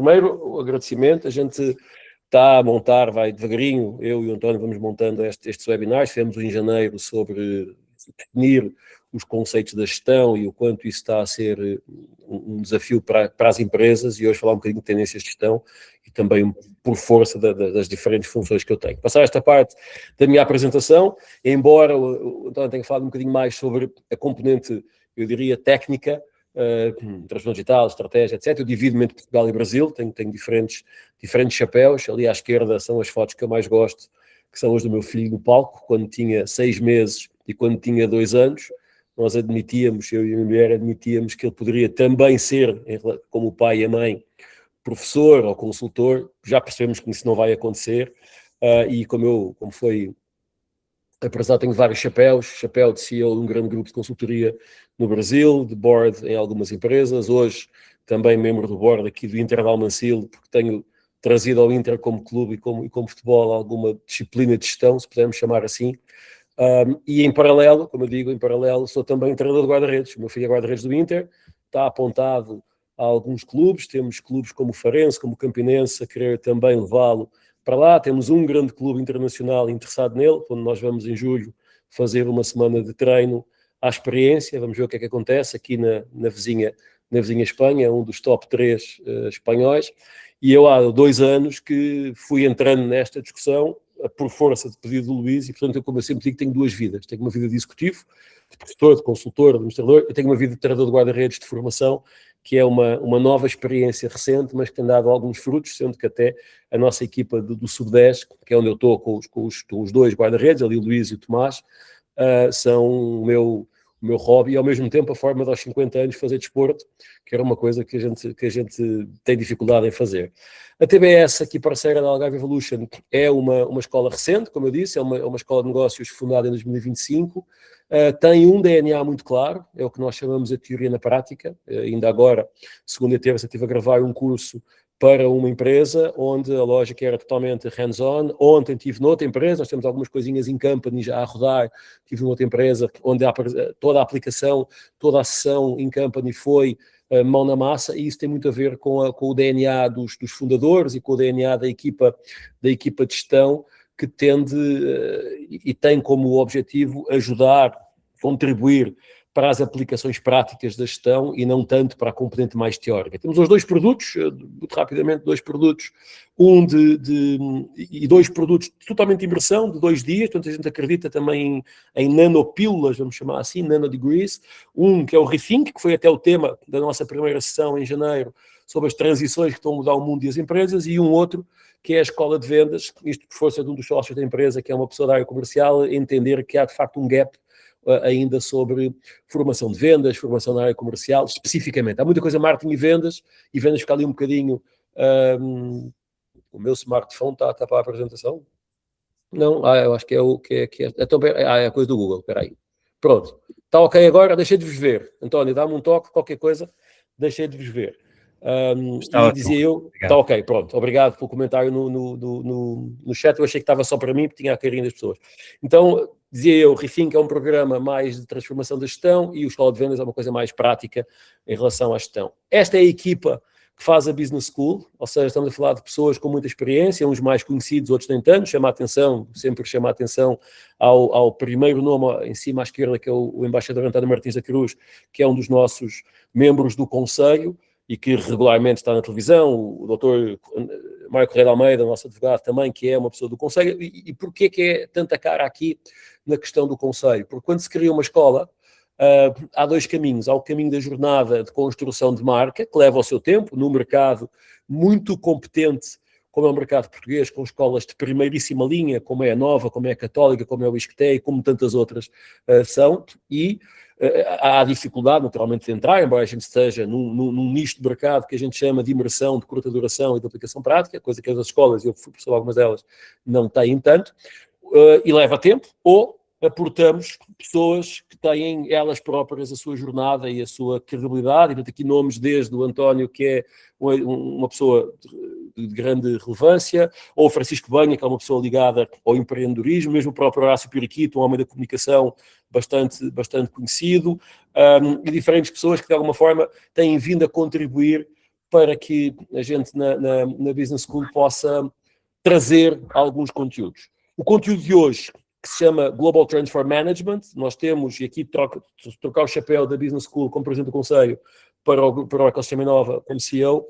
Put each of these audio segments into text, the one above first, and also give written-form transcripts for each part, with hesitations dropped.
primeiro, o agradecimento. A gente está a montar, vai devagarinho, eu e o António vamos montando estes webinars. Fizemos em janeiro sobre definir os conceitos da gestão e o quanto isso está a ser um desafio para as empresas, e hoje falar um bocadinho de tendências de gestão e também por força das diferentes funções que eu tenho. Passar esta parte da minha apresentação, embora o António tenha falado um bocadinho mais sobre a componente, eu diria, técnica, transformação digital, estratégia, etc. Eu divido-me entre Portugal e Brasil, tenho diferentes chapéus. Ali à esquerda são as fotos que eu mais gosto, que são as do meu filho no palco, quando tinha 6 meses e quando tinha 2 anos. Nós admitíamos, eu e a minha mulher admitíamos, que ele poderia também ser, como o pai e a mãe, professor ou consultor. Já percebemos que isso não vai acontecer, e como foi, apesar de tenho vários chapéu de CEO de um grande grupo de consultoria no Brasil, de board em algumas empresas, hoje também membro do board aqui do Inter de Almancil, porque tenho trazido ao Inter como clube e como futebol alguma disciplina de gestão, se pudermos chamar assim. E em paralelo, como eu digo, sou também treinador de guarda-redes. O meu filho é guarda-redes do Inter, está apontado a alguns clubes, temos clubes como o Farense, como o Campinense, a querer também levá-lo para lá. Temos um grande clube internacional interessado nele, quando nós vamos em julho fazer uma semana de treino à experiência. Vamos ver o que é que acontece aqui na vizinha Espanha, um dos top 3 espanhóis. E eu há 2 anos que fui entrando nesta discussão por força de pedido do Luís, e portanto eu, como eu sempre digo, tenho 2 vidas. Tenho uma vida de executivo, de professor, de consultor, de administrador, e tenho uma vida de treinador de guarda-redes de formação, que é uma nova experiência recente, mas que tem dado alguns frutos, sendo que até a nossa equipa do Sub-10, que é onde eu estou com os 2 guarda-redes, ali o Luís e o Tomás, são o meu hobby, e ao mesmo tempo a forma de aos 50 anos fazer desporto, que era uma coisa que a gente tem dificuldade em fazer. A TBS, aqui parceira da Algarve Evolution, é uma escola recente, como eu disse, é uma escola de negócios fundada em 2025, tem um DNA muito claro, é o que nós chamamos de teoria na prática. Ainda agora, segunda e terça, estive a gravar um curso para uma empresa onde a lógica era totalmente hands-on. Ontem estive noutra empresa, nós temos algumas coisinhas em company já a rodar, estive noutra empresa onde toda a aplicação, toda a sessão em company foi mão na massa, e isso tem muito a ver com o DNA dos fundadores e com o DNA da equipa de gestão, que tende e tem como objetivo ajudar, contribuir para as aplicações práticas da gestão e não tanto para a componente mais teórica. Temos os 2 produtos, muito rapidamente, 2 produtos, e 2 produtos totalmente de imersão, de 2 dias, portanto a gente acredita também em nanopílulas, vamos chamar assim, nanodegrees, que é o Rethink, que foi até o tema da nossa primeira sessão em janeiro, sobre as transições que estão a mudar o mundo e as empresas, e um outro, que é a escola de vendas, isto por força de um dos sócios da empresa, que é uma pessoa da área comercial, entender que há de facto um gap ainda sobre formação de vendas, formação na área comercial, especificamente. Há muita coisa marketing e vendas fica ali um bocadinho... o meu smartphone está para a apresentação? Não, eu acho que é o que é. Então, é a coisa do Google, espera aí. Pronto, está ok agora, deixei de vos ver. António, dá-me um toque, qualquer coisa, deixei de vos ver. E dizia eu, está ok, pronto, obrigado pelo comentário no chat. Eu achei que estava só para mim, porque tinha a carinha das pessoas. Então, dizia eu, Rethink é um programa mais de transformação da gestão, e o Escola de Vendas é uma coisa mais prática em relação à gestão. Esta é a equipa que faz a Business School, ou seja, estamos a falar de pessoas com muita experiência, uns mais conhecidos, outros nem tanto. Sempre chama a atenção ao primeiro nome em cima à esquerda, que é o embaixador António Martins da Cruz, que é um dos nossos membros do Conselho e que regularmente está na televisão, o doutor Mário Correia de Almeida, nosso advogado também, que é uma pessoa do Conselho. E porquê que é tanta cara aqui na questão do Conselho? Porque quando se cria uma escola, há 2 caminhos. Há o caminho da jornada de construção de marca, que leva o seu tempo, num mercado muito competente, como é o mercado português, com escolas de primeiríssima linha, como é a Nova, como é a Católica, como é o Isqueté, como tantas outras são, e há a dificuldade, naturalmente, de entrar, embora a gente esteja num nicho de mercado que a gente chama de imersão, de curta duração e de aplicação prática, coisa que as escolas, eu fui professor algumas delas, não têm tanto, e leva tempo, ou aportamos pessoas que têm elas próprias a sua jornada e a sua credibilidade, e portanto aqui nomes desde o António, que é uma pessoa de grande relevância, ou o Francisco Banha, que é uma pessoa ligada ao empreendedorismo, mesmo o próprio Horácio Piriquito, um homem da comunicação bastante conhecido, e diferentes pessoas que de alguma forma têm vindo a contribuir para que a gente na Business School possa trazer alguns conteúdos. O conteúdo de hoje, que se chama Global Transfer Management, nós temos, e aqui trocar o chapéu da Business School como Presidente do Conselho para o Ecossistema Inova como CEO.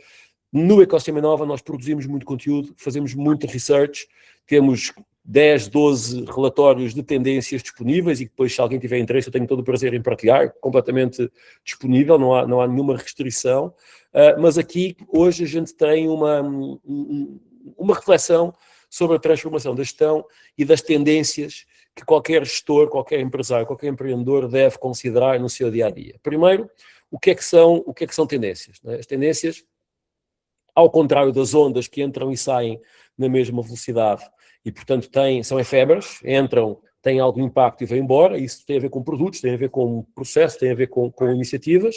No Ecossistema Inova nós produzimos muito conteúdo, fazemos muita research, temos 10, 12 relatórios de tendências disponíveis e depois, se alguém tiver interesse, eu tenho todo o prazer em partilhar, completamente disponível, não há nenhuma restrição. Mas aqui, hoje, a gente tem uma reflexão sobre a transformação da gestão e das tendências que qualquer gestor, qualquer empresário, qualquer empreendedor deve considerar no seu dia-a-dia. Primeiro, o que é que são tendências? As tendências, ao contrário das ondas que entram e saem na mesma velocidade e, portanto, são efêmeras, entram, têm algum impacto e vêm embora. Isso tem a ver com produtos, tem a ver com processos, tem a ver com iniciativas.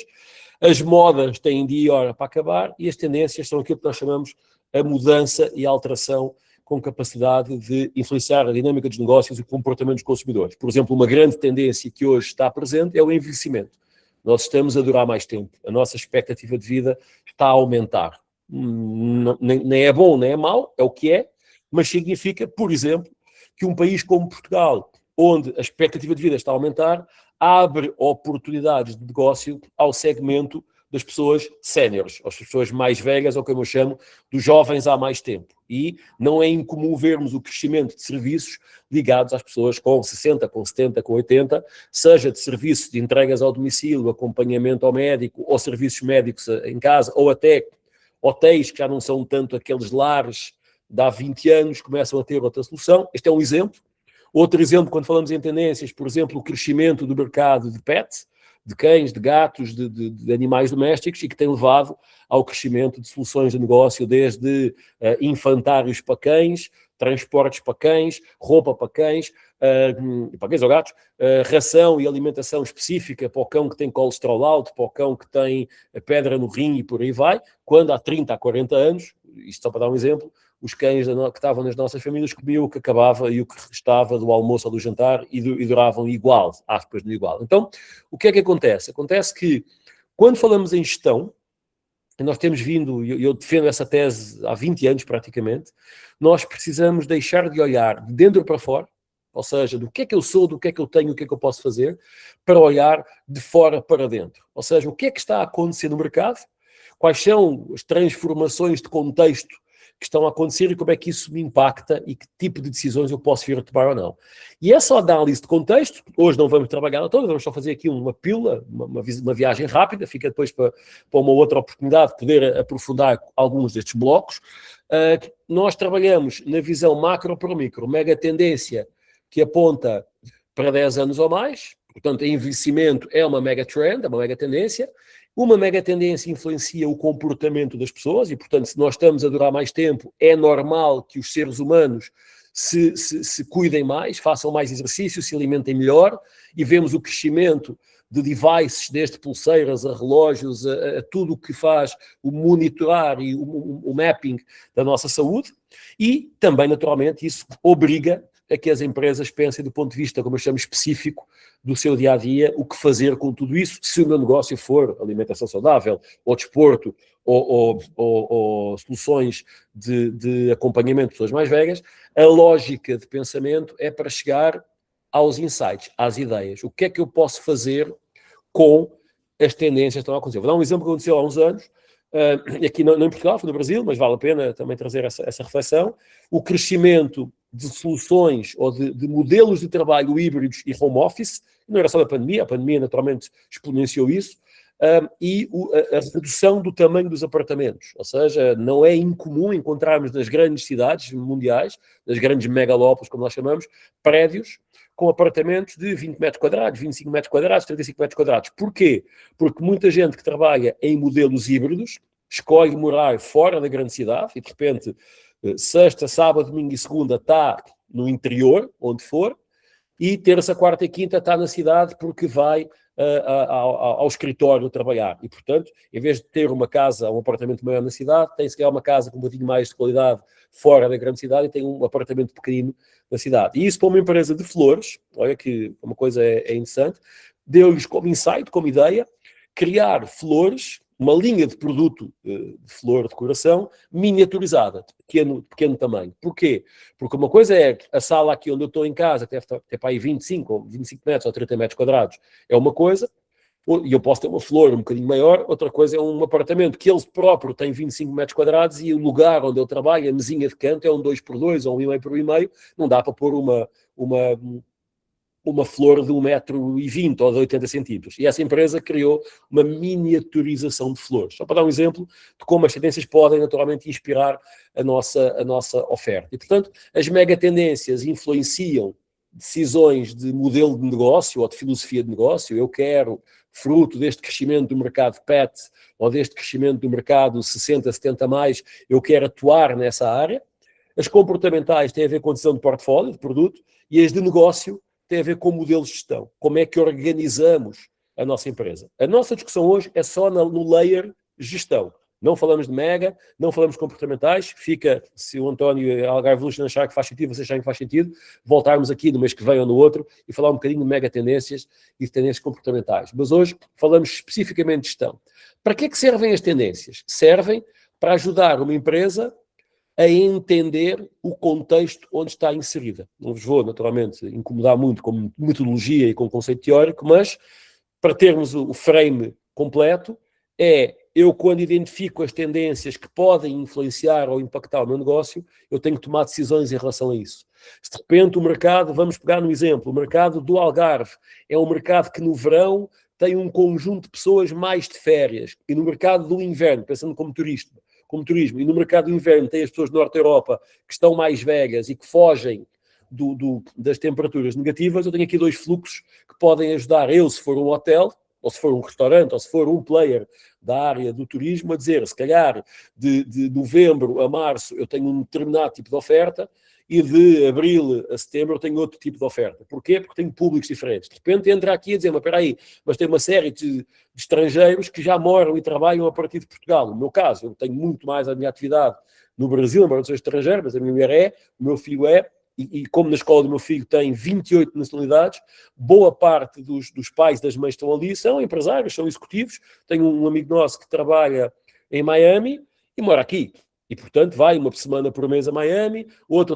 As modas têm dia e hora para acabar e as tendências são aquilo que nós chamamos a mudança e a alteração com capacidade de influenciar a dinâmica dos negócios e o comportamento dos consumidores. Por exemplo, uma grande tendência que hoje está presente é o envelhecimento. Nós estamos a durar mais tempo, a nossa expectativa de vida está a aumentar. Nem é bom, nem é mau, é o que é, mas significa, por exemplo, que um país como Portugal, onde a expectativa de vida está a aumentar, abre oportunidades de negócio ao segmento das pessoas séniores, às pessoas mais velhas, ou como eu chamo, dos jovens há mais tempo. E não é incomum vermos o crescimento de serviços ligados às pessoas com 60, com 70, com 80, seja de serviços de entregas ao domicílio, acompanhamento ao médico, ou serviços médicos em casa, ou até hotéis que já não são tanto aqueles lares de há 20 anos, começam a ter outra solução. Este é um exemplo. Outro exemplo, quando falamos em tendências, por exemplo, o crescimento do mercado de pets, de cães, de gatos, de animais domésticos, e que tem levado ao crescimento de soluções de negócio, desde infantários para cães, transportes para cães, roupa para cães ou gatos, ração e alimentação específica para o cão que tem colesterol alto, para o cão que tem pedra no rim e por aí vai, quando há 30, há 40 anos, isto só para dar um exemplo, os cães que estavam nas nossas famílias comiam o que acabava e o que restava do almoço ou do jantar e duravam igual, aspas, no igual. Então, o que é que acontece? Acontece que, quando falamos em gestão, e nós temos vindo, e eu defendo essa tese há 20 anos praticamente, nós precisamos deixar de olhar de dentro para fora, ou seja, do que é que eu sou, do que é que eu tenho, o que é que eu posso fazer, para olhar de fora para dentro. Ou seja, o que é que está a acontecer no mercado, quais são as transformações de contexto que estão a acontecer e como é que isso me impacta e que tipo de decisões eu posso vir a tomar ou não. E essa análise de contexto, hoje não vamos trabalhar toda, vamos só fazer aqui uma pílula, uma viagem rápida, fica depois para uma outra oportunidade de poder aprofundar alguns destes blocos. Nós trabalhamos na visão macro para o micro, mega tendência que aponta para 10 anos ou mais, portanto, envelhecimento é uma mega trend, é uma mega tendência. Uma mega tendência influencia o comportamento das pessoas e, portanto, se nós estamos a durar mais tempo, é normal que os seres humanos se cuidem mais, façam mais exercício, se alimentem melhor, e vemos o crescimento de devices, desde pulseiras a relógios, a tudo o que faz o monitorar e o mapping da nossa saúde, e também, naturalmente, isso obriga a que as empresas pensem do ponto de vista, como eu chamo, específico do seu dia-a-dia, o que fazer com tudo isso, se o meu negócio for alimentação saudável, ou desporto, ou soluções de acompanhamento de pessoas mais velhas. A lógica de pensamento é para chegar aos insights, às ideias. O que é que eu posso fazer com as tendências que estão a acontecer? Vou dar um exemplo que aconteceu há uns anos, aqui não em Portugal, foi no Brasil, mas vale a pena também trazer essa reflexão. O crescimento de soluções ou de modelos de trabalho híbridos e home office, não era só da pandemia, a pandemia naturalmente exponenciou isso, e a redução do tamanho dos apartamentos. Ou seja, não é incomum encontrarmos nas grandes cidades mundiais, nas grandes megalópolis, como nós chamamos, prédios com apartamentos de 20 metros quadrados, 25 metros quadrados, 35 metros quadrados. Porquê? Porque muita gente que trabalha em modelos híbridos escolhe morar fora da grande cidade e, de repente, sexta, sábado, domingo e segunda está no interior, onde for, e terça, quarta e quinta está na cidade porque vai ao escritório trabalhar. E, portanto, em vez de ter uma casa, um apartamento maior na cidade, tem-se que ter uma casa com um bocadinho mais de qualidade fora da grande cidade e tem um apartamento pequenino na cidade. E isso para uma empresa de flores, olha que uma coisa é interessante, deu-lhes como insight, como ideia, criar flores uma linha de produto de flor de decoração miniaturizada, de pequeno tamanho. Porquê? Porque uma coisa é a sala aqui onde eu estou em casa, que deve ter para aí 25 metros ou 30 metros quadrados, é uma coisa, e eu posso ter uma flor um bocadinho maior, outra coisa é um apartamento que ele próprio tem 25 metros quadrados e o lugar onde eu trabalho, a mesinha de canto, é um 2x2 ou um 1,5 por 1,5, não dá para pôr uma flor de 1,20 m ou de 80 centímetros. E essa empresa criou uma miniaturização de flores. Só para dar um exemplo de como as tendências podem naturalmente inspirar a nossa oferta. E, portanto, as mega tendências influenciam decisões de modelo de negócio ou de filosofia de negócio. Eu quero, fruto deste crescimento do mercado pet ou deste crescimento do mercado 60, 70 mais, eu quero atuar nessa área. As comportamentais têm a ver com a decisão de portfólio, de produto, e as de negócio tem a ver com o modelo de gestão. Como é que organizamos a nossa empresa? A nossa discussão hoje é só no layer gestão. Não falamos de mega, não falamos de comportamentais. Fica, se o António e a Algarve Evolution achar que faz sentido, vocês acharem que faz sentido, voltarmos aqui no mês que vem ou no outro e falar um bocadinho de mega tendências e de tendências comportamentais. Mas hoje falamos especificamente de gestão. Para que é que servem as tendências? Servem para ajudar uma empresa a entender o contexto onde está inserida. Não vos vou, naturalmente, incomodar muito com metodologia e com conceito teórico, mas para termos o frame completo, eu quando identifico as tendências que podem influenciar ou impactar o meu negócio, eu tenho que tomar decisões em relação a isso. Se de repente o mercado, vamos pegar no exemplo, o mercado do Algarve é um mercado que no verão tem um conjunto de pessoas mais de férias, e no mercado do inverno, pensando como turismo, e no mercado do inverno tem as pessoas do Norte da Europa que estão mais velhas e que fogem das temperaturas negativas, eu tenho aqui dois fluxos que podem ajudar eu, se for um hotel, ou se for um restaurante, ou se for um player da área do turismo, a dizer, se calhar, de novembro a março eu tenho um determinado tipo de oferta, e de abril a setembro eu tenho outro tipo de oferta. Porquê? Porque tenho públicos diferentes. De repente entra aqui a dizer, mas espera aí, mas tem uma série de estrangeiros que já moram e trabalham a partir de Portugal. No meu caso, eu tenho muito mais a minha atividade no Brasil, embora não seja estrangeiro, mas a minha mulher é, o meu filho é, e como na escola do meu filho tem 28 nacionalidades, boa parte dos pais e das mães que estão ali são empresários, são executivos. Tenho um amigo nosso que trabalha em Miami e mora aqui. E, portanto, vai uma semana por mês a Miami, outro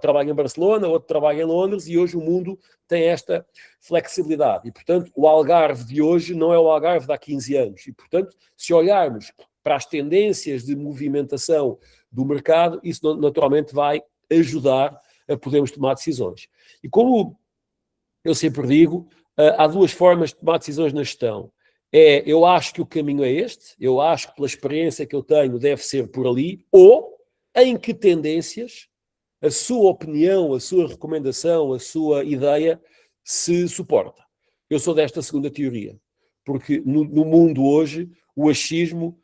trabalha em Barcelona, outro trabalha em Londres, e hoje o mundo tem esta flexibilidade. E, portanto, o Algarve de hoje não é o Algarve de há 15 anos. E, portanto, se olharmos para as tendências de movimentação do mercado, isso naturalmente vai ajudar a podermos tomar decisões. E como eu sempre digo, há duas formas de tomar decisões na gestão. Eu acho que o caminho é este, eu acho que pela experiência que eu tenho deve ser por ali, ou em que tendências a sua opinião, a sua recomendação, a sua ideia se suporta. Eu sou desta segunda teoria, porque no mundo hoje, o achismo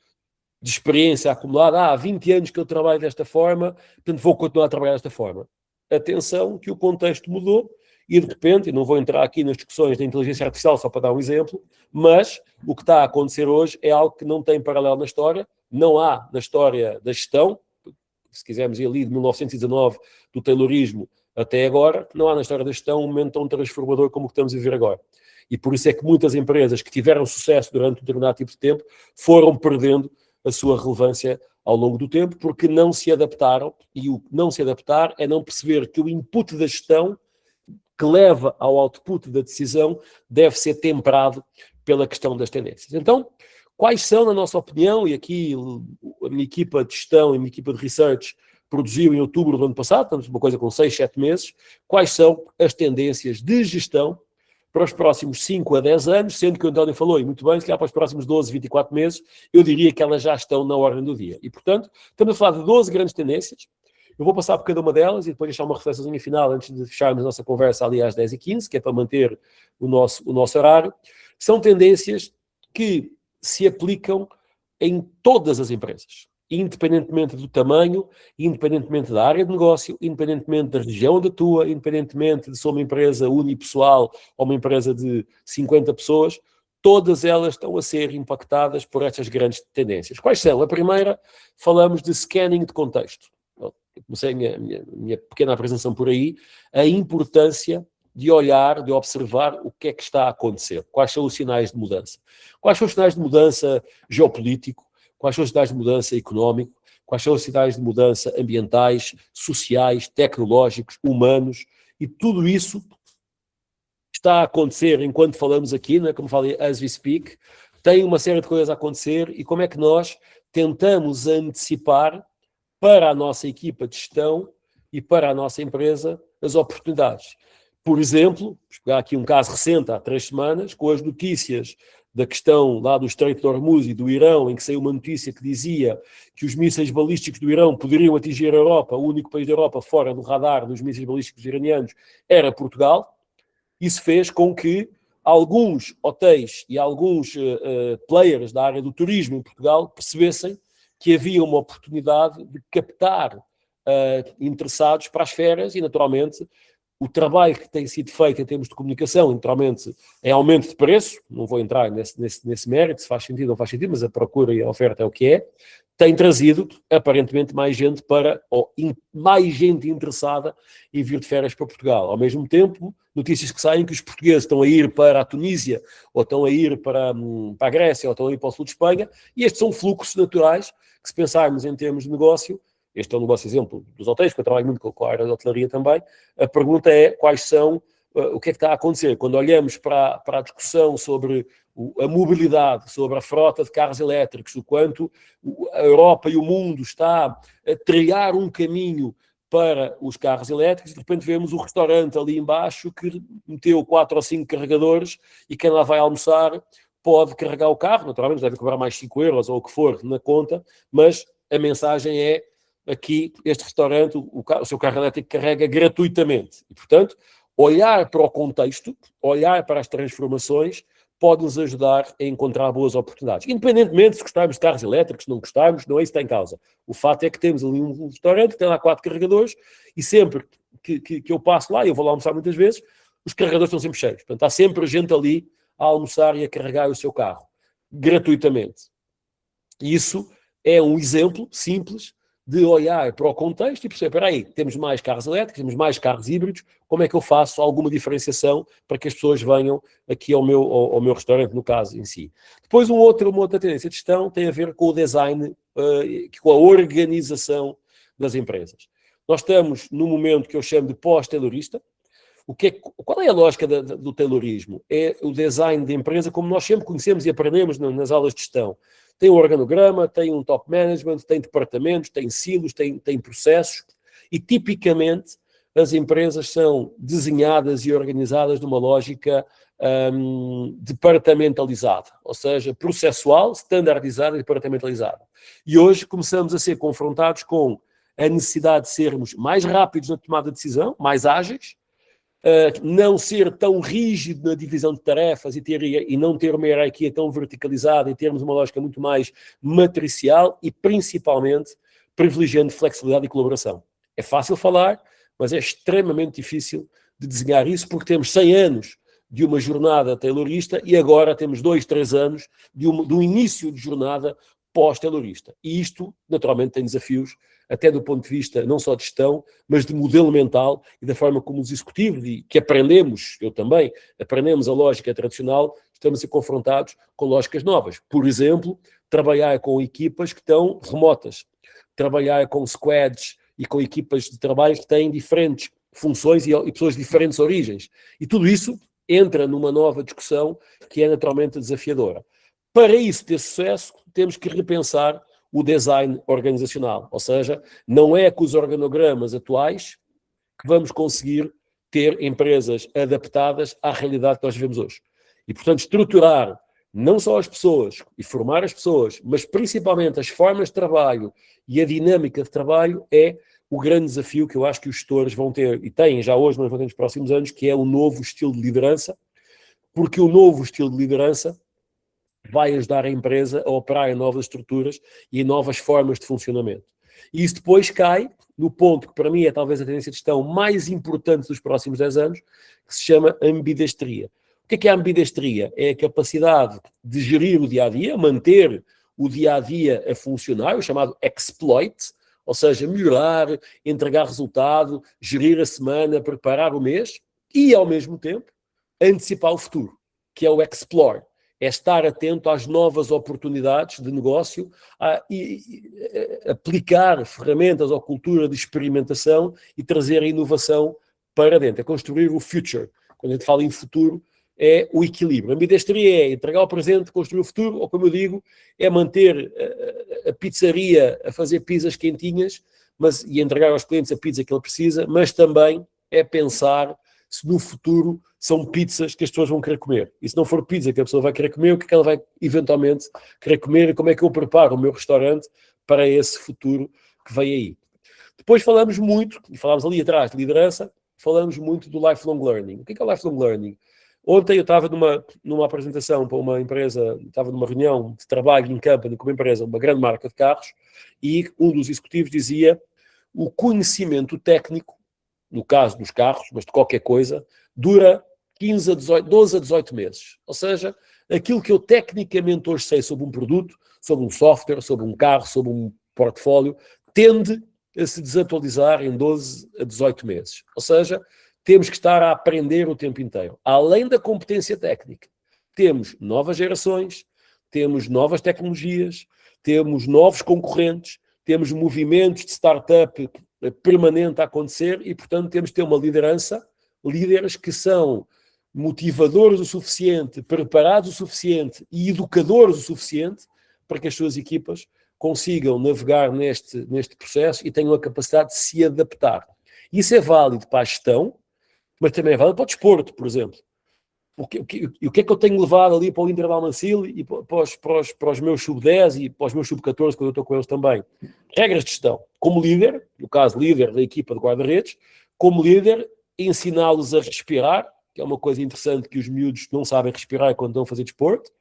de experiência acumulada, há 20 anos que eu trabalho desta forma, portanto vou continuar a trabalhar desta forma. Atenção que o contexto mudou, e de repente, e não vou entrar aqui nas discussões da inteligência artificial só para dar um exemplo, mas o que está a acontecer hoje é algo que não tem paralelo na história, não há na história da gestão, se quisermos ir ali de 1919, do Taylorismo até agora, não há na história da gestão um momento tão transformador como o que estamos a viver agora. E por isso é que muitas empresas que tiveram sucesso durante um determinado tipo de tempo foram perdendo a sua relevância ao longo do tempo, porque não se adaptaram, e o não se adaptar é não perceber que o input da gestão que leva ao output da decisão deve ser temperado pela questão das tendências. Então, quais são, na nossa opinião, e aqui a minha equipa de gestão e a minha equipa de research produziu em outubro do ano passado, estamos uma coisa com 6, 7 meses, quais são as tendências de gestão para os próximos 5 a 10 anos, sendo que o António falou, e muito bem, se calhar para os próximos 12, 24 meses, eu diria que elas já estão na ordem do dia. E, portanto, estamos a falar de 12 grandes tendências. Eu vou passar por cada uma delas e depois deixar uma reflexãozinha final antes de fecharmos a nossa conversa ali às 10h15, que é para manter o nosso horário. São tendências que se aplicam em todas as empresas, independentemente do tamanho, independentemente da área de negócio, independentemente da região onde atua, independentemente de se é uma empresa unipessoal ou uma empresa de 50 pessoas, todas elas estão a ser impactadas por estas grandes tendências. Quais são? A primeira, falamos de scanning de contexto. Eu comecei a minha pequena apresentação por aí, a importância de olhar, de observar o que é que está a acontecer, quais são os sinais de mudança. Quais são os sinais de mudança geopolítico, quais são os sinais de mudança económico, quais são os sinais de mudança ambientais, sociais, tecnológicos, humanos, e tudo isso está a acontecer enquanto falamos aqui, né, como falei, as we speak, tem uma série de coisas a acontecer, e como é que nós tentamos antecipar para a nossa equipa de gestão e para a nossa empresa as oportunidades. Por exemplo, vamos pegar aqui um caso recente, há 3 semanas, com as notícias da questão lá do Estreito de Hormuz e do Irão, em que saiu uma notícia que dizia que os mísseis balísticos do Irão poderiam atingir a Europa, o único país da Europa fora do radar dos mísseis balísticos iranianos era Portugal. Isso fez com que alguns hotéis e alguns players da área do turismo em Portugal percebessem que havia uma oportunidade de captar interessados para as férias e, naturalmente, o trabalho que tem sido feito em termos de comunicação, naturalmente, é aumento de preço, não vou entrar nesse mérito, se faz sentido ou não faz sentido, mas a procura e a oferta é o que é, tem trazido, aparentemente, mais gente mais gente interessada em vir de férias para Portugal. Ao mesmo tempo, notícias que saem que os portugueses estão a ir para a Tunísia, ou estão a ir para a Grécia, ou estão a ir para o sul de Espanha, e estes são fluxos naturais que, se pensarmos em termos de negócio, este é o nosso exemplo dos hotéis, que eu trabalho muito com a área da hotelaria também, a pergunta é quais são, o que é que está a acontecer. Quando olhamos para a discussão sobre a mobilidade, sobre a frota de carros elétricos, o quanto a Europa e o mundo está a trilhar um caminho para os carros elétricos, de repente vemos o restaurante ali embaixo que meteu 4 ou 5 carregadores e quem lá vai almoçar pode carregar o carro, naturalmente deve cobrar mais 5 euros ou o que for na conta, mas a mensagem é: aqui, este restaurante, o seu carro elétrico carrega gratuitamente. E, portanto, olhar para o contexto, olhar para as transformações, pode nos ajudar a encontrar boas oportunidades. Independentemente se gostarmos de carros elétricos, se não gostarmos, não é isso que está em causa. O fato é que temos ali um restaurante que tem lá 4 carregadores e sempre que eu passo lá, eu vou lá almoçar muitas vezes, os carregadores estão sempre cheios. Portanto, há sempre gente ali a almoçar e a carregar o seu carro, gratuitamente. E isso é um exemplo simples de olhar para o contexto e perceber, espera aí, temos mais carros elétricos, temos mais carros híbridos, como é que eu faço alguma diferenciação para que as pessoas venham aqui ao meu restaurante, no caso em si. Depois uma outra tendência de gestão tem a ver com o design, com a organização das empresas. Nós estamos num momento que eu chamo de pós-taylorista. Qual é a lógica do taylorismo? É o design de empresa como nós sempre conhecemos e aprendemos nas aulas de gestão. Tem um organograma, tem um top management, tem departamentos, tem silos, tem processos e, tipicamente, as empresas são desenhadas e organizadas numa lógica departamentalizada, ou seja, processual, standardizada e departamentalizada. E hoje começamos a ser confrontados com a necessidade de sermos mais rápidos na tomada de decisão, mais ágeis, não ser tão rígido na divisão de tarefas e não ter uma hierarquia tão verticalizada e termos uma lógica muito mais matricial e, principalmente, privilegiando flexibilidade e colaboração. É fácil falar, mas é extremamente difícil de desenhar isso porque temos 100 anos de uma jornada taylorista e agora temos 2, 3 anos de um início de jornada pós-taylorista. E isto, naturalmente, tem desafios até do ponto de vista não só de gestão, mas de modelo mental e da forma como os executivos, e que aprendemos, eu também, aprendemos a lógica tradicional, estamos a ser confrontados com lógicas novas. Por exemplo, trabalhar com equipas que estão remotas, trabalhar com squads e com equipas de trabalho que têm diferentes funções e pessoas de diferentes origens. E tudo isso entra numa nova discussão que é naturalmente desafiadora. Para isso ter sucesso, temos que repensar o design organizacional, ou seja, não é com os organogramas atuais que vamos conseguir ter empresas adaptadas à realidade que nós vivemos hoje. E, portanto, estruturar não só as pessoas e formar as pessoas, mas principalmente as formas de trabalho e a dinâmica de trabalho é o grande desafio que eu acho que os gestores vão ter, e têm já hoje, mas vão ter nos próximos anos, que é o novo estilo de liderança, porque o novo estilo de liderança vai ajudar a empresa a operar em novas estruturas e em novas formas de funcionamento. E isso depois cai no ponto que para mim é talvez a tendência de gestão mais importante dos próximos 10 anos, que se chama ambidestria. O que é a ambidestria? É a capacidade de gerir o dia-a-dia, manter o dia-a-dia a funcionar, o chamado exploit, ou seja, melhorar, entregar resultado, gerir a semana, preparar o mês, e, ao mesmo tempo, antecipar o futuro, que é o explore. É estar atento às novas oportunidades de negócio e aplicar ferramentas ou cultura de experimentação e trazer a inovação para dentro. É construir o future. Quando a gente fala em futuro, é o equilíbrio. A ambidestria é entregar o presente, construir o futuro, ou como eu digo, é manter a pizzaria a fazer pizzas quentinhas e entregar aos clientes a pizza que ele precisa, mas também é pensar se no futuro são pizzas que as pessoas vão querer comer. E se não for pizza que a pessoa vai querer comer, o que é que ela vai eventualmente querer comer e como é que eu preparo o meu restaurante para esse futuro que vem aí. Depois falamos muito, e falámos ali atrás de liderança, falamos muito do lifelong learning. O que é o lifelong learning? Ontem eu estava numa apresentação para uma empresa, estava numa reunião de trabalho em company com uma empresa, uma grande marca de carros, e um dos executivos dizia o conhecimento técnico, no caso dos carros, mas de qualquer coisa, dura 12 a 18 meses. Ou seja, aquilo que eu tecnicamente hoje sei sobre um produto, sobre um software, sobre um carro, sobre um portfólio, tende a se desatualizar em 12 a 18 meses. Ou seja, temos que estar a aprender o tempo inteiro. Além da competência técnica, temos novas gerações, temos novas tecnologias, temos novos concorrentes, temos movimentos de startup permanente a acontecer e, portanto, temos de ter uma liderança, líderes que são motivadores o suficiente, preparados o suficiente e educadores o suficiente para que as suas equipas consigam navegar neste processo e tenham a capacidade de se adaptar. Isso é válido para a gestão, mas também é válido para o desporto, por exemplo. O que é que eu tenho levado ali para o Inter de Almancil e para os meus sub-10 e para os meus sub-14, quando eu estou com eles também? Regras de gestão. Como líder, no caso líder da equipa de guarda-redes, como líder, ensiná-los a respirar, que é uma coisa interessante que os miúdos não sabem respirar quando estão a fazer desporto,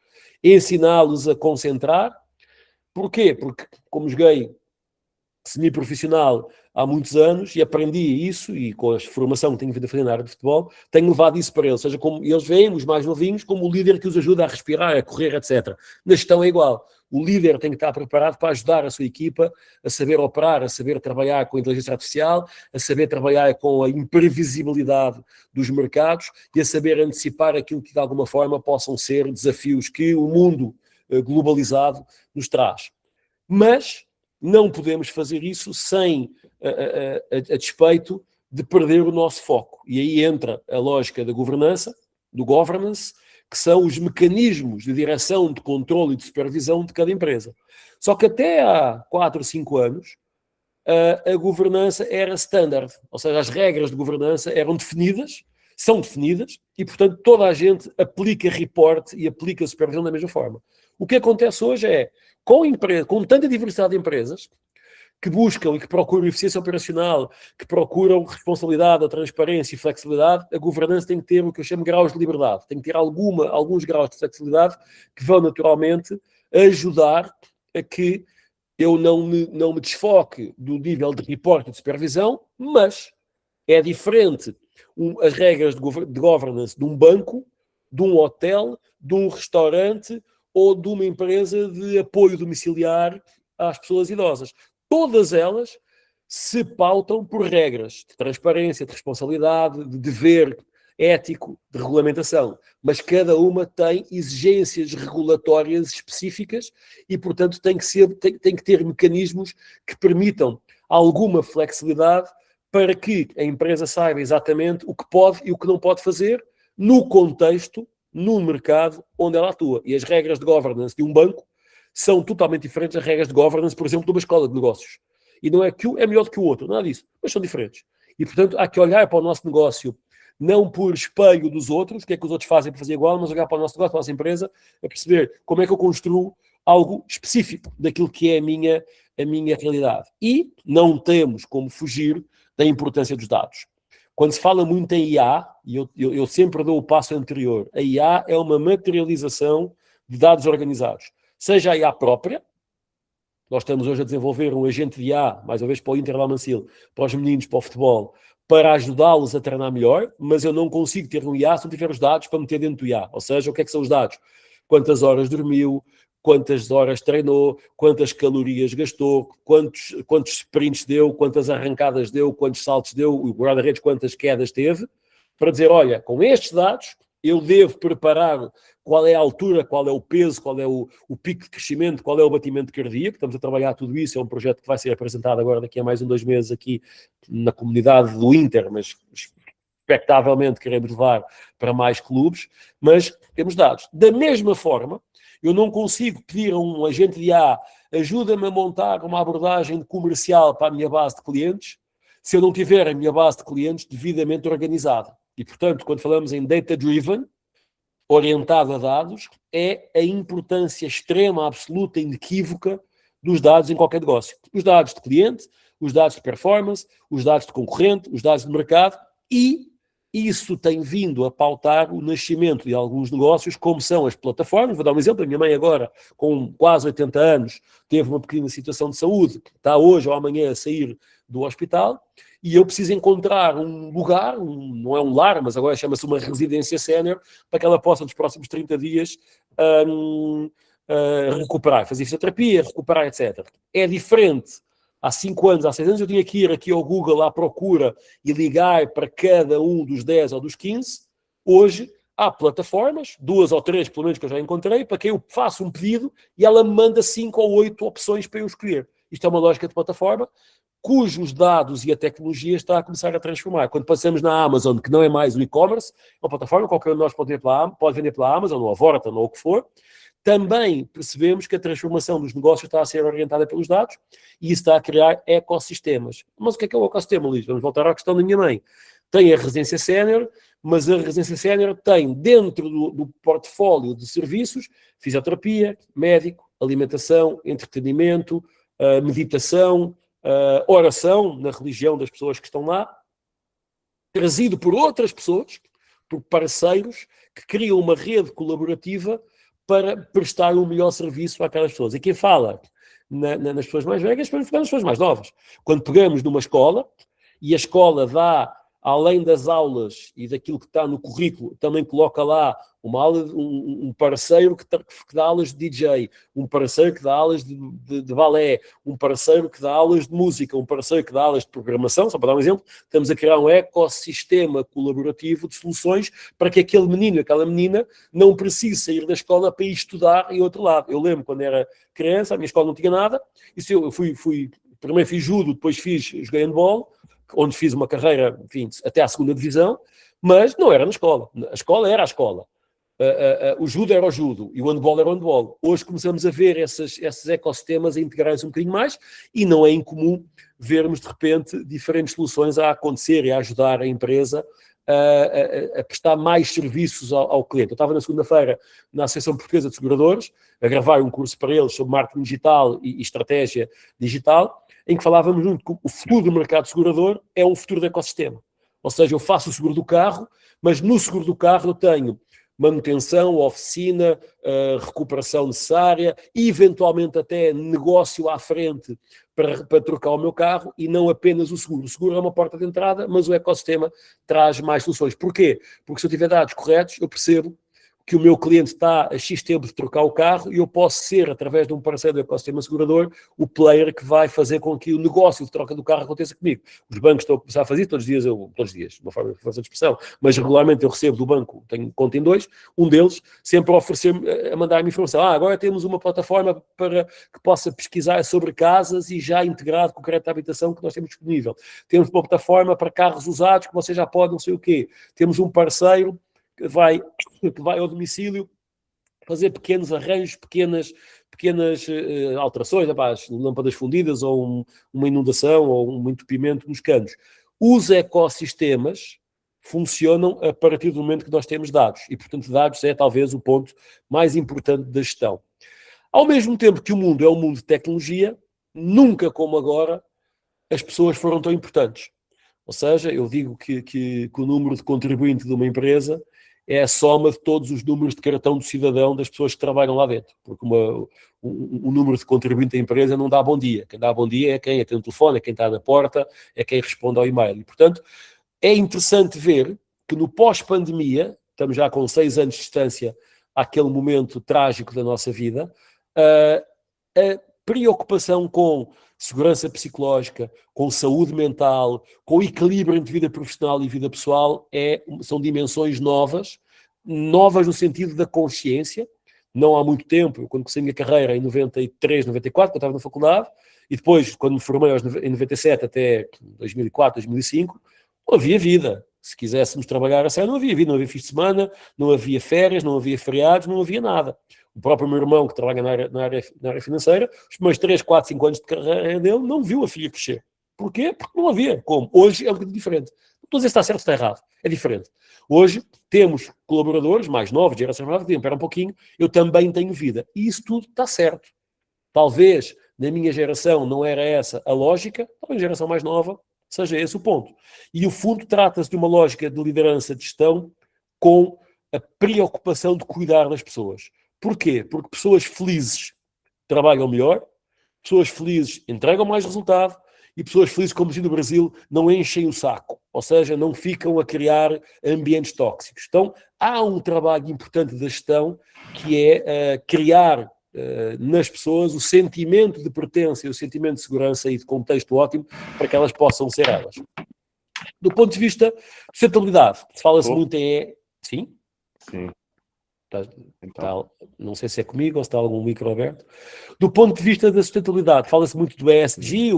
ensiná-los a concentrar. Porquê? Porque, como joguei semi-profissional há muitos anos e aprendi isso, e com a formação que tenho vindo a fazer na área de futebol, tenho levado isso para eles. Ou seja, como eles veem, os mais novinhos, como o líder que os ajuda a respirar, a correr, etc. Na gestão é igual. O líder tem que estar preparado para ajudar a sua equipa a saber operar, a saber trabalhar com a inteligência artificial, a saber trabalhar com a imprevisibilidade dos mercados e a saber antecipar aquilo que de alguma forma possam ser desafios que o mundo globalizado nos traz. Mas não podemos fazer isso sem a despeito de perder o nosso foco. E aí entra a lógica da governança, do governance, que são os mecanismos de direção, de controle e de supervisão de cada empresa. Só que até há 4 ou 5 anos, a governança era standard, ou seja, as regras de governança eram definidas, são definidas, e, portanto, toda a gente aplica report e aplica supervisão da mesma forma. O que acontece hoje é, com tanta diversidade de empresas, que buscam e que procuram eficiência operacional, que procuram responsabilidade, a transparência e flexibilidade, a governança tem que ter o que eu chamo de graus de liberdade, tem que ter alguns graus de flexibilidade que vão naturalmente ajudar a que eu não me desfoque do nível de reporte e de supervisão, mas é diferente as regras de governance de um banco, de um hotel, de um restaurante ou de uma empresa de apoio domiciliar às pessoas idosas. Todas elas se pautam por regras de transparência, de responsabilidade, de dever ético, de regulamentação, mas cada uma tem exigências regulatórias específicas e, portanto, tem que ter mecanismos que permitam alguma flexibilidade para que a empresa saiba exatamente o que pode e o que não pode fazer no contexto, no mercado onde ela atua. E as regras de governance de um banco são totalmente diferentes das regras de governance, por exemplo, de uma escola de negócios. E não é que um é melhor do que o outro, nada disso, mas são diferentes. E, portanto, há que olhar para o nosso negócio não por espelho dos outros, o que é que os outros fazem para fazer igual, mas olhar para o nosso negócio, para a nossa empresa, a perceber como é que eu construo algo específico daquilo que é a minha realidade. E não temos como fugir da importância dos dados. Quando se fala muito em IA, e eu sempre dou o passo anterior, a IA é uma materialização de dados organizados. Seja a IA própria, nós estamos hoje a desenvolver um agente de IA, mais uma vez para o Inter de Almancil, para os meninos, para o futebol, para ajudá-los a treinar melhor, mas eu não consigo ter um IA se não tiver os dados para meter dentro do IA. Ou seja, o que é que são os dados? Quantas horas dormiu, quantas horas treinou, quantas calorias gastou, quantos sprints deu, quantas arrancadas deu, quantos saltos deu, o guarda-redes quantas quedas teve, para dizer, olha, com estes dados, eu devo preparar qual é a altura, qual é o peso, qual é o pico de crescimento, qual é o batimento cardíaco. Estamos a trabalhar tudo isso, é um projeto que vai ser apresentado agora daqui a mais 2 meses aqui na comunidade do Inter, mas expectavelmente queremos levar para mais clubes, mas temos dados. Da mesma forma, eu não consigo pedir a um agente de A, ajuda-me a montar uma abordagem comercial para a minha base de clientes, se eu não tiver a minha base de clientes devidamente organizada. E, portanto, quando falamos em data-driven, orientado a dados, é a importância extrema, absoluta, inequívoca dos dados em qualquer negócio. Os dados de cliente, os dados de performance, os dados de concorrente, os dados de mercado, e isso tem vindo a pautar o nascimento de alguns negócios, como são as plataformas. Vou dar um exemplo. A minha mãe agora, com quase 80 anos, teve uma pequena situação de saúde, que está hoje ou amanhã a sair do hospital, e eu preciso encontrar um lugar, não é um lar, mas agora chama-se uma residência sénior, para que ela possa, nos próximos 30 dias, recuperar, fazer fisioterapia, recuperar, etc. É diferente. Há 5 anos, há 6 anos, eu tinha que ir aqui ao Google à procura e ligar para cada um dos 10 ou dos 15. Hoje, há plataformas, 2 ou 3, pelo menos, que eu já encontrei, para quem eu faço um pedido e ela me manda 5 ou 8 opções para eu escolher. Isto é uma lógica de plataforma, cujos dados e a tecnologia está a começar a transformar. Quando passamos na Amazon, que não é mais o e-commerce, é uma plataforma, qualquer um de nós pode vender pela Amazon, ou a Vorta, ou o que for, também percebemos que a transformação dos negócios está a ser orientada pelos dados e isso está a criar ecossistemas. Mas o que é o ecossistema, Luís? Vamos voltar à questão da minha mãe. Tem a residência sénior, mas a residência sénior tem dentro do portfólio de serviços fisioterapia, médico, alimentação, entretenimento, meditação, oração na religião das pessoas que estão lá, trazido por outras pessoas, por parceiros que criam uma rede colaborativa para prestar um melhor serviço àquelas pessoas. E quem fala nas pessoas mais velhas, podemos pegar nas pessoas mais novas. Quando pegamos numa escola, e a escola dá, além das aulas e daquilo que está no currículo, também coloca lá uma aula, um parceiro que dá aulas de DJ, um parceiro que dá aulas de balé, um parceiro que dá aulas de música, um parceiro que dá aulas de programação, só para dar um exemplo, estamos a criar um ecossistema colaborativo de soluções para que aquele menino, aquela menina, não precise sair da escola para ir estudar em outro lado. Eu lembro, quando era criança, a minha escola não tinha nada, e eu primeiro fiz judo, depois joguei handball, onde fiz uma carreira, enfim, até à 2ª divisão, mas não era na escola. A escola era a escola. O judo era o judo e o handball era o handball. Hoje começamos a ver esses ecossistemas a integrarem-se um bocadinho mais e não é incomum vermos, de repente, diferentes soluções a acontecer e a ajudar a empresa a prestar mais serviços ao cliente. Eu estava na segunda-feira na Associação Portuguesa de Seguradores a gravar um curso para eles sobre marketing digital e estratégia digital, em que falávamos muito que o futuro do mercado segurador é um futuro de ecossistema. Ou seja, eu faço o seguro do carro, mas no seguro do carro eu tenho manutenção, oficina, recuperação necessária, e eventualmente até negócio à frente para trocar o meu carro, e não apenas o seguro. O seguro é uma porta de entrada, mas o ecossistema traz mais soluções. Porquê? Porque se eu tiver dados corretos, eu percebo que o meu cliente está a X tempo de trocar o carro e eu posso ser, através de um parceiro do ecossistema segurador, o player que vai fazer com que o negócio de troca do carro aconteça comigo. Os bancos estão a começar a fazer todos os dias, de uma forma de fazer expressão, mas regularmente eu recebo do banco, tenho conta em 2, um deles sempre a oferecer-me, a mandar-me informação. Agora temos uma plataforma para que possa pesquisar sobre casas e já integrado com o crédito de habitação que nós temos disponível. Temos uma plataforma para carros usados que você já pode não sei o quê. Temos um parceiro que vai ao domicílio fazer pequenos arranjos, pequenas alterações, lâmpadas fundidas ou uma inundação ou um entupimento nos canos. Os ecossistemas funcionam a partir do momento que nós temos dados e, portanto, dados é talvez o ponto mais importante da gestão. Ao mesmo tempo que o mundo é um mundo de tecnologia, nunca como agora as pessoas foram tão importantes. Ou seja, eu digo que o número de contribuinte de uma empresa é a soma de todos os números de cartão do cidadão das pessoas que trabalham lá dentro. Porque o número de contribuinte da empresa não dá bom dia. Quem dá bom dia é quem atende o telefone, é quem está na porta, é quem responde ao e-mail. E, portanto, é interessante ver que no pós-pandemia, estamos já com 6 anos de distância àquele momento trágico da nossa vida, a preocupação com segurança psicológica, com saúde mental, com equilíbrio entre vida profissional e vida pessoal, são dimensões novas no sentido da consciência. Não há muito tempo, quando comecei a minha carreira, em 93, 94, quando eu estava na faculdade, e depois, quando me formei em 97 até 2004, 2005, não havia vida. Se quiséssemos trabalhar a sério, não havia vida, não havia fim de semana, não havia férias, não havia feriados, não havia nada. O próprio meu irmão, que trabalha na área financeira, os primeiros 3, 4, 5 anos de carreira dele, não viu a filha crescer. Porquê? Porque não havia. Como? Hoje é um bocadinho diferente. Não estou a dizer se está certo ou está errado. É diferente. Hoje temos colaboradores mais novos, gerações mais novas, que dizem, espera um pouquinho, eu também tenho vida. E isso tudo está certo. Talvez na minha geração não era essa a lógica, talvez na geração mais nova seja esse o ponto. E o fundo trata-se de uma lógica de liderança de gestão com a preocupação de cuidar das pessoas. Porquê? Porque pessoas felizes trabalham melhor, pessoas felizes entregam mais resultado e pessoas felizes, como diz no Brasil, não enchem o saco, ou seja, não ficam a criar ambientes tóxicos. Então, há um trabalho importante da gestão que é criar nas pessoas o sentimento de pertença e o sentimento de segurança e de contexto ótimo para que elas possam ser elas. Do ponto de vista de sustentabilidade, fala-se muito em... Sim? Sim. Então. Não sei se é comigo ou se está algum micro aberto. Do ponto de vista da sustentabilidade, fala-se muito do ESG,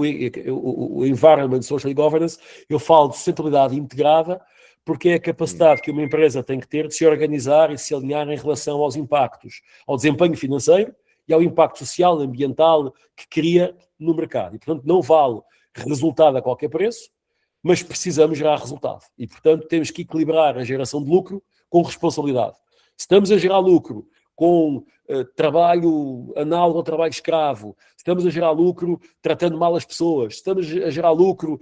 o Environment, Social Governance. Eu falo de sustentabilidade integrada, porque é a capacidade que uma empresa tem que ter de se organizar e se alinhar em relação aos impactos, ao desempenho financeiro e ao impacto social, ambiental que cria no mercado. E, portanto, não vale resultado a qualquer preço, mas precisamos gerar resultado. E, portanto, temos que equilibrar a geração de lucro com responsabilidade. Se estamos a gerar lucro com trabalho análogo ao trabalho escravo, se estamos a gerar lucro tratando mal as pessoas, se estamos a gerar lucro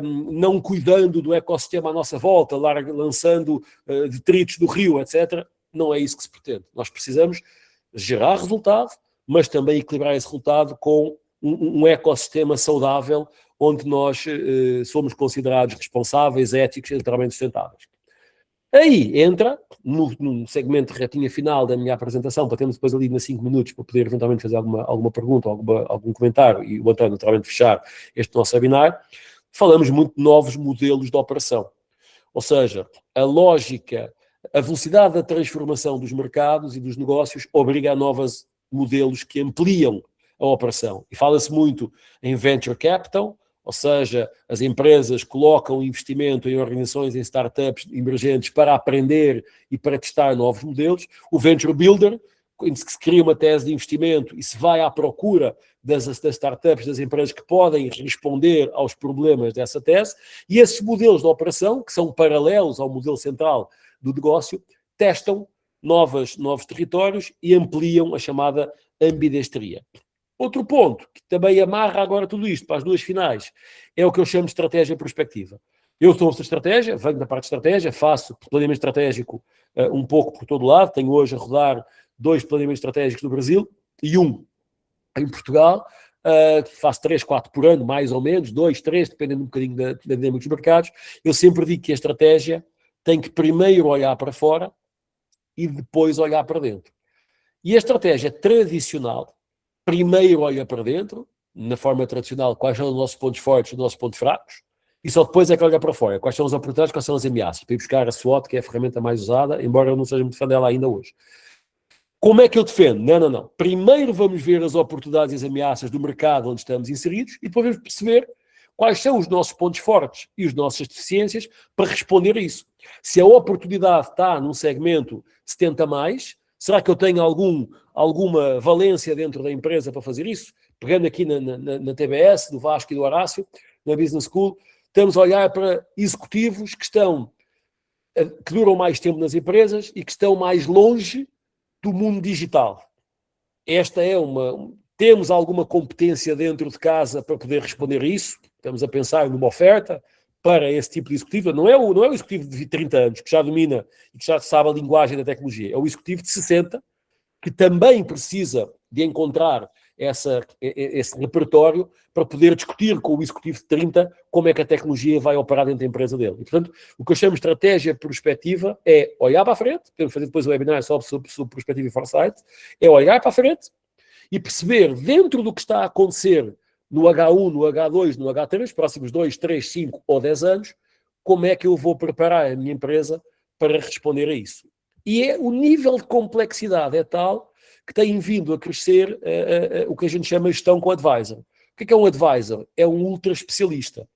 não cuidando do ecossistema à nossa volta, lançando detritos do rio, etc., não é isso que se pretende. Nós precisamos gerar resultado, mas também equilibrar esse resultado com um ecossistema saudável, onde nós somos considerados responsáveis, éticos e literalmente sustentáveis. Aí entra, no segmento retinha final da minha apresentação, para termos depois ali nas 5 minutos, para poder eventualmente fazer alguma pergunta, algum comentário, e o António naturalmente fechar este nosso webinar, falamos muito de novos modelos de operação. Ou seja, a lógica, a velocidade da transformação dos mercados e dos negócios obriga a novos modelos que ampliam a operação. E fala-se muito em venture capital, ou seja, as empresas colocam investimento em organizações, em startups emergentes para aprender e para testar novos modelos. O Venture Builder, em que se cria uma tese de investimento e se vai à procura das startups, das empresas que podem responder aos problemas dessa tese. E esses modelos de operação, que são paralelos ao modelo central do negócio, testam novos territórios e ampliam a chamada ambidestria. Outro ponto, que também amarra agora tudo isto para as duas finais, é o que eu chamo de estratégia prospectiva. Eu sou essa estratégia, venho da parte de estratégia, faço planeamento estratégico um pouco por todo lado, tenho hoje a rodar 2 planeamentos estratégicos no Brasil e 1 em Portugal, faço 3, 4 por ano, mais ou menos, 2, 3, dependendo um bocadinho da dinâmica dos mercados. Eu sempre digo que a estratégia tem que primeiro olhar para fora e depois olhar para dentro. E a estratégia tradicional primeiro olha para dentro, na forma tradicional, quais são os nossos pontos fortes e os nossos pontos fracos, e só depois é que olha para fora, quais são as oportunidades, quais são as ameaças, para ir buscar a SWOT, que é a ferramenta mais usada, embora eu não seja muito fã dela ainda hoje. Como é que eu defendo? Não. Primeiro vamos ver as oportunidades e as ameaças do mercado onde estamos inseridos e depois vamos perceber quais são os nossos pontos fortes e as nossas deficiências para responder a isso. Se a oportunidade está num segmento 70 mais, será que eu tenho alguma valência dentro da empresa para fazer isso? Pegando aqui na TBS, do Vasco e do Horácio, na Business School, estamos a olhar para executivos que duram mais tempo nas empresas e que estão mais longe do mundo digital. Temos alguma competência dentro de casa para poder responder a isso? Estamos a pensar numa oferta para esse tipo de executivo. Não é o executivo de 30 anos que já domina e que já sabe a linguagem da tecnologia. É o executivo de 60 que também precisa de encontrar esse repertório para poder discutir com o executivo de 30 como é que a tecnologia vai operar dentro da empresa dele. E, portanto, o que eu chamo de estratégia prospectiva é olhar para a frente, podemos fazer depois um webinar sobre prospectiva e foresight, é olhar para a frente e perceber dentro do que está a acontecer no H1, no H2, no H3, próximos 2, 3, 5 ou 10 anos, como é que eu vou preparar a minha empresa para responder a isso? E o nível de complexidade é tal que tem vindo a crescer o que a gente chama de gestão com advisor. O que é um advisor? É um ultra especialista.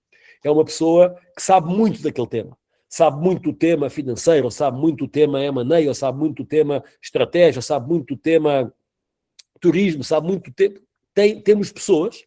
É uma pessoa que sabe muito daquele tema. Sabe muito do tema financeiro, sabe muito do tema M&A, ou sabe muito do tema estratégia, sabe muito do tema turismo, sabe muito do tema... Temos pessoas,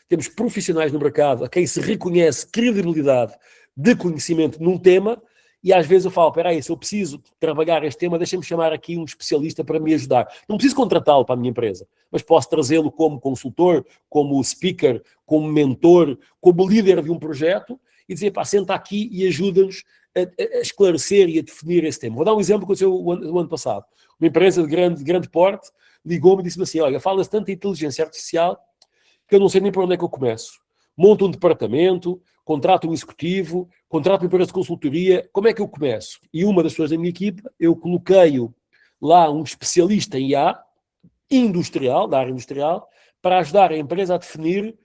temos profissionais no mercado a quem se reconhece credibilidade de conhecimento num tema, e às vezes eu falo, espera aí, se eu preciso trabalhar este tema, deixa-me chamar aqui um especialista para me ajudar. Não preciso contratá-lo para a minha empresa, mas posso trazê-lo como consultor, como speaker, como mentor, como líder de um projeto, e dizer, pá, senta aqui e ajuda-nos a esclarecer e a definir esse tema. Vou dar um exemplo que aconteceu o ano passado. Uma empresa de grande porte ligou-me e disse-me assim, olha, fala-se tanto de inteligência artificial que eu não sei nem por onde é que eu começo. Monto um departamento, contrato um executivo, contrato uma empresa de consultoria, como é que eu começo? E uma das pessoas da minha equipa, eu coloquei lá um especialista em IA, industrial, da área industrial, para ajudar a empresa a definir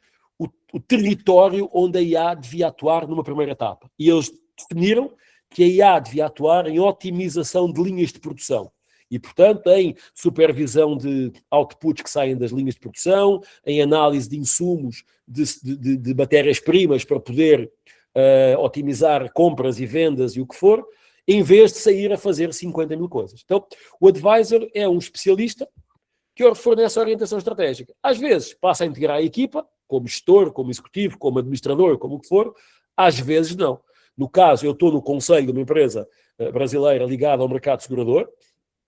o território onde a IA devia atuar numa primeira etapa. E eles definiram que a IA devia atuar em otimização de linhas de produção. E, portanto, em supervisão de outputs que saem das linhas de produção, em análise de insumos, de matérias-primas para poder otimizar compras e vendas e o que for, em vez de sair a fazer 50 mil coisas. Então, o advisor é um especialista que fornece orientação estratégica. Às vezes passa a integrar a equipa, como gestor, como executivo, como administrador, como o que for, às vezes não. No caso, eu estou no conselho de uma empresa brasileira ligada ao mercado segurador.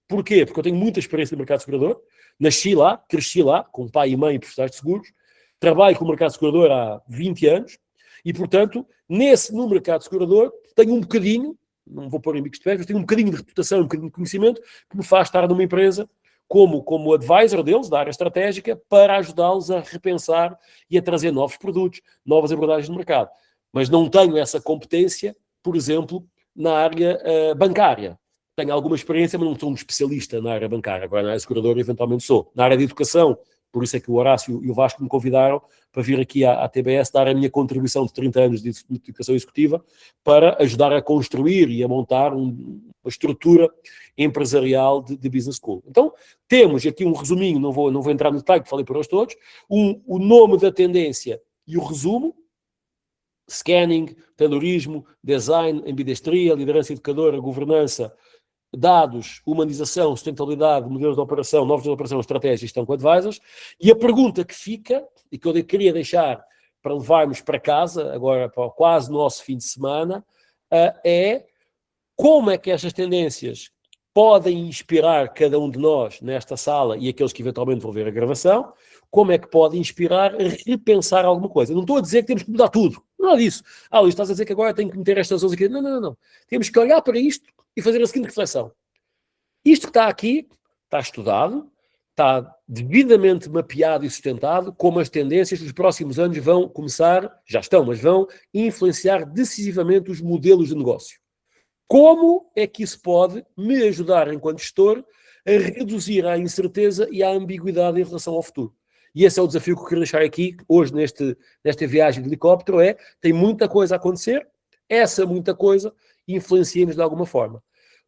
Porquê? Porque eu tenho muita experiência no mercado segurador, nasci lá, cresci lá, com pai e mãe profissionais de seguros, trabalho com o mercado segurador há 20 anos e, portanto, no mercado segurador tenho um bocadinho, não vou pôr em bicos de pés, mas tenho um bocadinho de reputação, um bocadinho de conhecimento que me faz estar numa empresa como advisor deles, da área estratégica, para ajudá-los a repensar e a trazer novos produtos, novas abordagens no mercado. Mas não tenho essa competência, por exemplo, na área bancária. Tenho alguma experiência, mas não sou um especialista na área bancária. Agora, na área seguradora, eventualmente sou. Na área de educação, por isso é que o Horácio e o Vasco me convidaram para vir aqui à TBS dar a minha contribuição de 30 anos de educação executiva para ajudar a construir e a montar uma estrutura empresarial de business school. Então, temos aqui um resuminho, não vou entrar no detalhe, que falei para hoje todos, o nome da tendência e o resumo: scanning, terrorismo, design, ambidestria, liderança educadora, governança, dados, humanização, sustentabilidade, modelos de operação, novos modelos de operação, estratégias, gestão com advisors. E a pergunta que fica, e que eu queria deixar para levarmos para casa, agora para quase nosso fim de semana, é como é que estas tendências podem inspirar cada um de nós nesta sala e aqueles que eventualmente vão ver a gravação, como é que pode inspirar a repensar alguma coisa. Não estou a dizer que temos que mudar tudo, não é disso. Luís, estás a dizer que agora tenho que meter estas coisas aqui. Não. Temos que olhar para isto e fazer a seguinte reflexão. Isto que está aqui, está estudado, está devidamente mapeado e sustentado, como as tendências dos próximos anos vão começar, já estão, mas vão influenciar decisivamente os modelos de negócio. Como é que isso pode me ajudar, enquanto gestor, a reduzir a incerteza e a ambiguidade em relação ao futuro? E esse é o desafio que eu quero deixar aqui, hoje, nesta viagem de helicóptero, tem muita coisa a acontecer, essa muita coisa influencia-nos de alguma forma.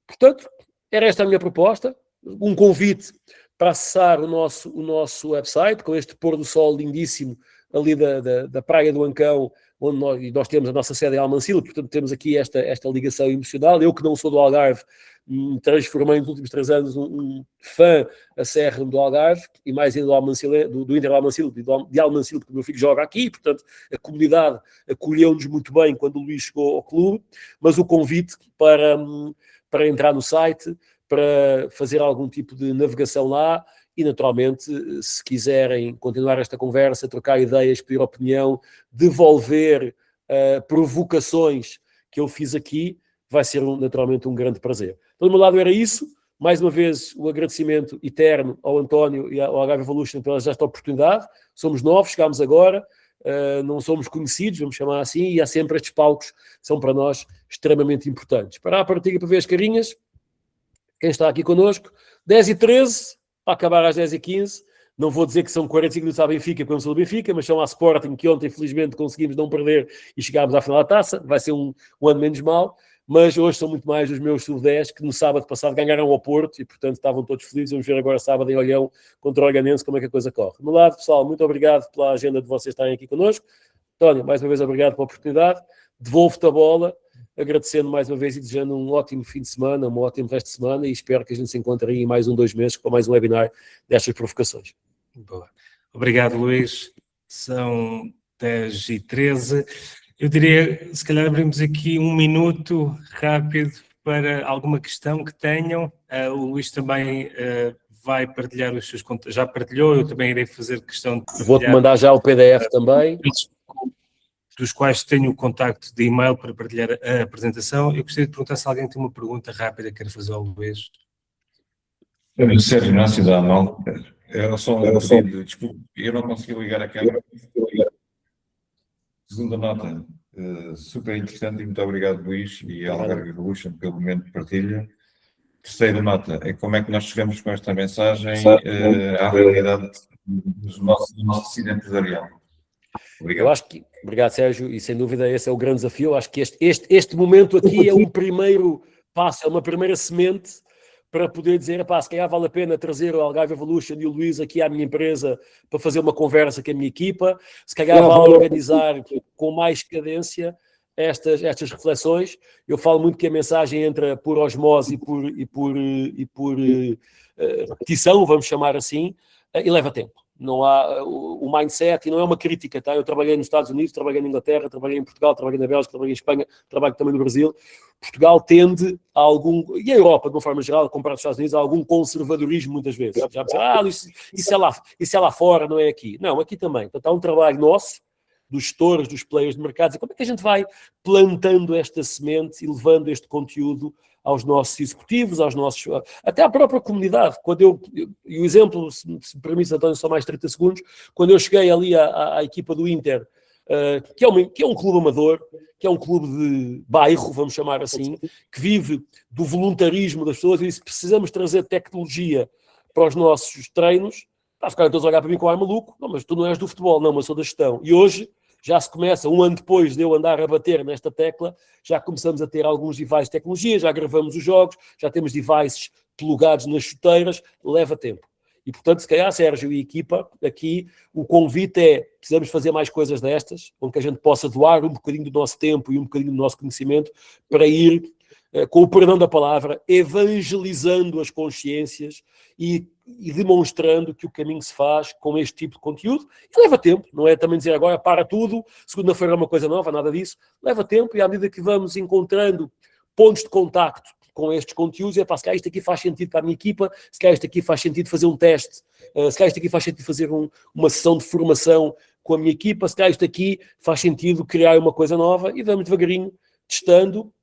Portanto, era esta a minha proposta, um convite para acessar o nosso website, com este pôr do sol lindíssimo ali da Praia do Ancão, onde nós temos a nossa sede em Almancil, portanto temos aqui esta ligação emocional. Eu que não sou do Algarve, transformei nos últimos 3 anos um fã acérrimo do Algarve, e mais ainda do Inter Almancil, de Almancil, porque o meu filho joga aqui, portanto a comunidade acolheu-nos muito bem quando o Luís chegou ao clube, mas o convite para entrar no site, para fazer algum tipo de navegação lá, e naturalmente, se quiserem continuar esta conversa, trocar ideias, pedir opinião, devolver provocações que eu fiz aqui, vai ser naturalmente um grande prazer. Então, do meu lado era isso. Mais uma vez, o agradecimento eterno ao António e ao Algarve Evolution pela esta oportunidade. Somos novos, chegámos agora, não somos conhecidos, vamos chamar assim, e há sempre estes palcos que são para nós extremamente importantes. Para a partida, para ver as carinhas, quem está aqui connosco, 10h13, para acabar às 10h15, Não vou dizer que são 45 minutos à Benfica, porque eu não sou do Benfica, mas são à Sporting, que ontem, felizmente, conseguimos não perder e chegámos à final da taça. Vai ser um ano menos mau, mas hoje são muito mais os meus sub-10, que no sábado passado ganharam ao Porto e, portanto, estavam todos felizes. Vamos ver agora sábado em Olhão contra o Olhanense como é que a coisa corre. Do meu lado, pessoal, muito obrigado pela agenda de vocês estarem aqui connosco. António, mais uma vez, obrigado pela oportunidade. Devolvo-te a bola, agradecendo mais uma vez e desejando um ótimo fim de semana, um ótimo resto de semana, e espero que a gente se encontre aí em mais 2 meses com mais um webinar destas provocações. Boa. Obrigado, Luís. São 10h13. Eu diria, se calhar abrimos aqui 1 minuto rápido para alguma questão que tenham. O Luís também vai partilhar os seus contos. Já partilhou, eu também irei fazer questão de partilhar. Vou-te mandar já o PDF também. Dos quais tenho o contacto de e-mail para partilhar a apresentação. Eu gostaria de perguntar se alguém tem uma pergunta rápida que queira fazer ao Luís. Sérgio Inácio da Amal. É só um pedido, desculpe, eu não consegui ligar a câmera. Segunda nota, super interessante e muito obrigado, Luís, e a Algarve Evolution pelo momento de partilha. Terceira nota, é como é que nós chegamos com esta mensagem à realidade do nosso tecido empresarial. Obrigado. Eu acho que, obrigado, Sérgio, e sem dúvida esse é o grande desafio. Eu acho que este momento aqui é um primeiro passo, é uma primeira semente para poder dizer, se calhar vale a pena trazer o Algarve Evolution e o Luís aqui à minha empresa para fazer uma conversa com a minha equipa, se calhar vale organizar com mais cadência estas reflexões. Eu falo muito que a mensagem entra por osmose e por repetição, vamos chamar assim, e leva tempo. Não há o mindset, e não é uma crítica, tá? Eu trabalhei nos Estados Unidos, trabalhei na Inglaterra, trabalhei em Portugal, trabalhei na Bélgica, trabalhei em Espanha, trabalho também no Brasil. Portugal tende a algum, e a Europa, de uma forma geral, comparado aos Estados Unidos, a algum conservadorismo muitas vezes. Já pensaram, isso é lá fora, não é aqui. Não, aqui também. Portanto, há um trabalho nosso, dos gestores, dos players de mercados, e como é que a gente vai plantando esta semente e levando este conteúdo aos nossos executivos, até à própria comunidade. E o exemplo, se me permite, António, só mais 30 segundos, quando eu cheguei ali à equipa do Inter, que é um clube amador, que é um clube de bairro, vamos chamar assim, que vive do voluntarismo das pessoas, e se precisamos trazer tecnologia para os nossos treinos, ficaram todos a olhar para mim com ar maluco, não, mas tu não és do futebol, não, mas sou da gestão. E hoje já se começa, 1 ano depois de eu andar a bater nesta tecla, já começamos a ter alguns devices de tecnologia, já gravamos os jogos, já temos devices plugados nas chuteiras, leva tempo. E, portanto, se calhar, Sérgio e equipa, aqui o convite é, precisamos fazer mais coisas destas, onde que a gente possa doar um bocadinho do nosso tempo e um bocadinho do nosso conhecimento para ir, com o perdão da palavra, evangelizando as consciências e demonstrando que o caminho se faz com este tipo de conteúdo. E leva tempo, não é também dizer agora para tudo, segunda-feira é uma coisa nova, nada disso. Leva tempo, e à medida que vamos encontrando pontos de contacto com estes conteúdos, se calhar isto aqui faz sentido para a minha equipa, se calhar isto aqui faz sentido fazer um teste, se calhar isto aqui faz sentido fazer uma sessão de formação com a minha equipa, se calhar isto aqui faz sentido criar uma coisa nova, e vamos devagarinho testando,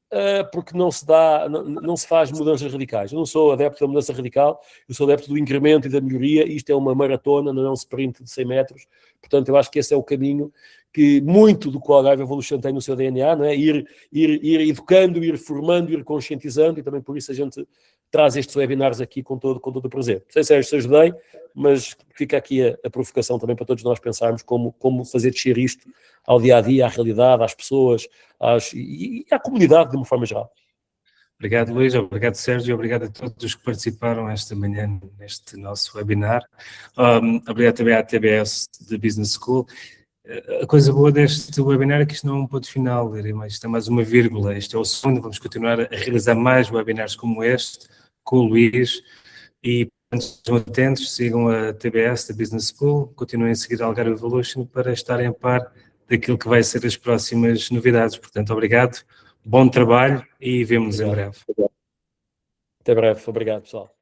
porque não se faz mudanças radicais. Eu não sou adepto da mudança radical, eu sou adepto do incremento e da melhoria. Isto é uma maratona, não é um sprint de 100 metros. Portanto, eu acho que esse é o caminho que muito do que o Algarve Evolution tem no seu DNA, não é? Ir educando, ir formando, ir conscientizando, e também por isso a gente traz estes webinars aqui com todo o prazer. Não sei, Sérgio, se ajudei, mas fica aqui a provocação também para todos nós pensarmos como fazer descer isto ao dia-a-dia, à realidade, às pessoas e à comunidade de uma forma geral. Obrigado, Luís, obrigado, Sérgio, obrigado a todos que participaram esta manhã neste nosso webinar. Obrigado também à TBS de Business School. A coisa boa deste webinar é que isto não é um ponto final, isto é mais uma vírgula. Este é o segundo, vamos continuar a realizar mais webinars como este, com o Luís, e estejam atentos, sigam a TBS da Business School, continuem a seguir a Algarve Evolution para estarem a par daquilo que vai ser as próximas novidades. Portanto, obrigado, bom trabalho e vemo-nos em breve. Até breve, obrigado, pessoal.